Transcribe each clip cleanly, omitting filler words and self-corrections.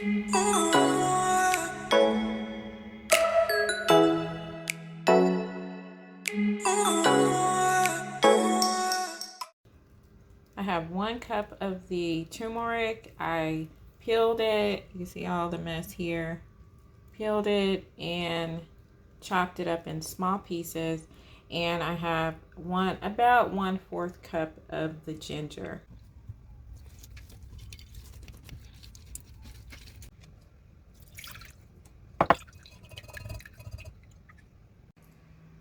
I have 1 cup of the turmeric. I peeled it. You see all the mess here. Peeled it and chopped it up in small pieces. And I have about 1/4 cup of the ginger.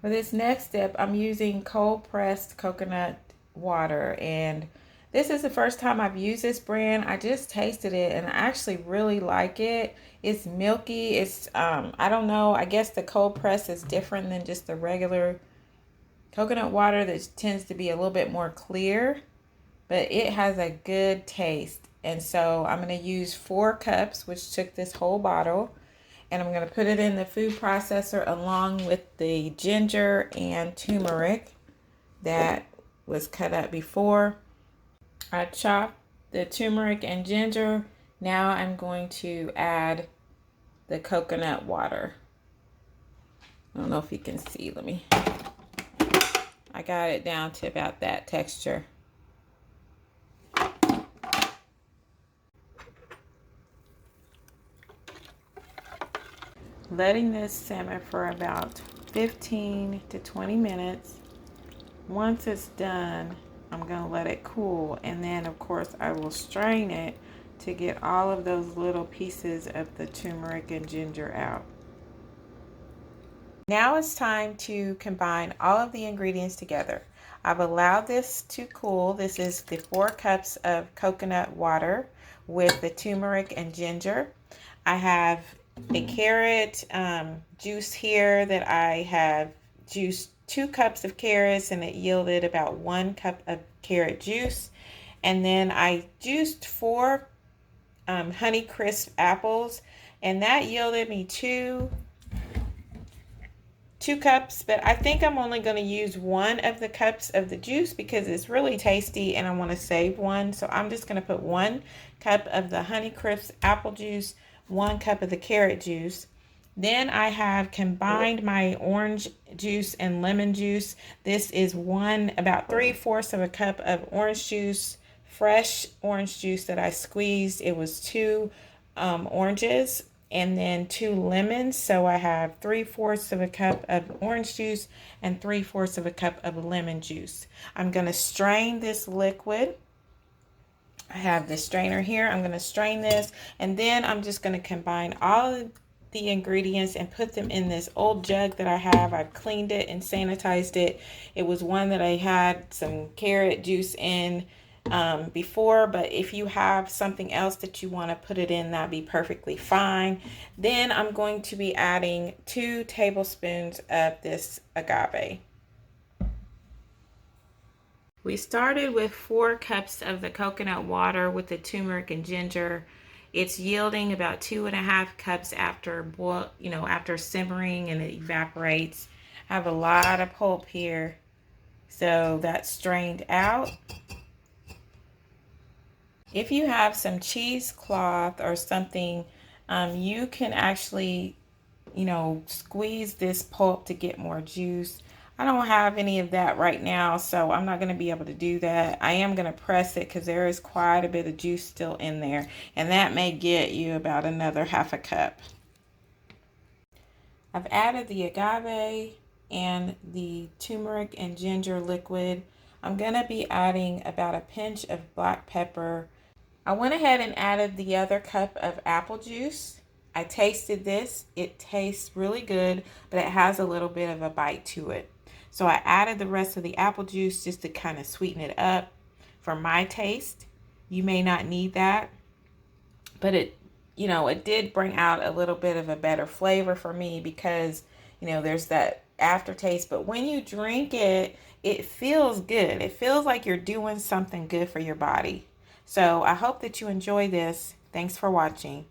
For this next step, I'm using cold pressed coconut water, and this is the first time I've used this brand. I just tasted it and I actually really like it. It's milky. It's I don't know, I guess the cold press is different than just the regular coconut water that tends to be a little bit more clear, but it has a good taste. And so I'm going to use 4 cups, which took this whole bottle, and I'm going to put it in the food processor along with the ginger and turmeric that was cut up before. I chopped the turmeric and ginger. Now I'm going to add the coconut water. I don't know if you can see. I got it down to about that texture. Letting this simmer for about 15 to 20 minutes. Once it's done, I'm going to let it cool, and then of course I will strain it to get all of those little pieces of the turmeric and ginger out. Now it's time to combine all of the ingredients together. I've allowed this to cool. This is the 4 cups of coconut water with the turmeric and ginger. I have a carrot juice here that I have juiced 2 cups of carrots, and it yielded about 1 cup of carrot juice. And then I juiced 4 Honey Crisp apples, and that yielded me 2 cups, but I think I'm only going to use 1 of the cups of the juice because it's really tasty and I want to save 1. So I'm just going to put 1 cup of the Honey Crisp apple juice, 1 cup of the carrot juice. Then I have combined my orange juice and lemon juice. This is about 3/4 of a cup of orange juice, fresh orange juice that I squeezed. It was 2 oranges and then 2 lemons. So I have 3/4 of a cup of orange juice and 3/4 of a cup of lemon juice. I'm going to strain this liquid. I have the strainer here. I'm going to strain this, and then I'm just going to combine all of the ingredients and put them in this old jug that I have. I've cleaned it and sanitized it. It was one that I had some carrot juice in before, but if you have something else that you want to put it in, that'd be perfectly fine. Then I'm going to be adding 2 tablespoons of this agave. We started with 4 cups of the coconut water with the turmeric and ginger. It's yielding about 2.5 cups after after simmering, and it evaporates. I have a lot of pulp here, so that's strained out. If you have some cheesecloth or something, you can actually, squeeze this pulp to get more juice. I don't have any of that right now, so I'm not going to be able to do that. I am going to press it because there is quite a bit of juice still in there, and that may get you about another 1/2 cup. I've added the agave and the turmeric and ginger liquid. I'm going to be adding about a pinch of black pepper. I went ahead and added the other cup of apple juice. I tasted this. It tastes really good, but it has a little bit of a bite to it. So I added the rest of the apple juice just to kind of sweeten it up for my taste. You may not need that, but it did bring out a little bit of a better flavor for me because, there's that aftertaste. But when you drink it, it feels good. It feels like you're doing something good for your body. So I hope that you enjoy this. Thanks for watching.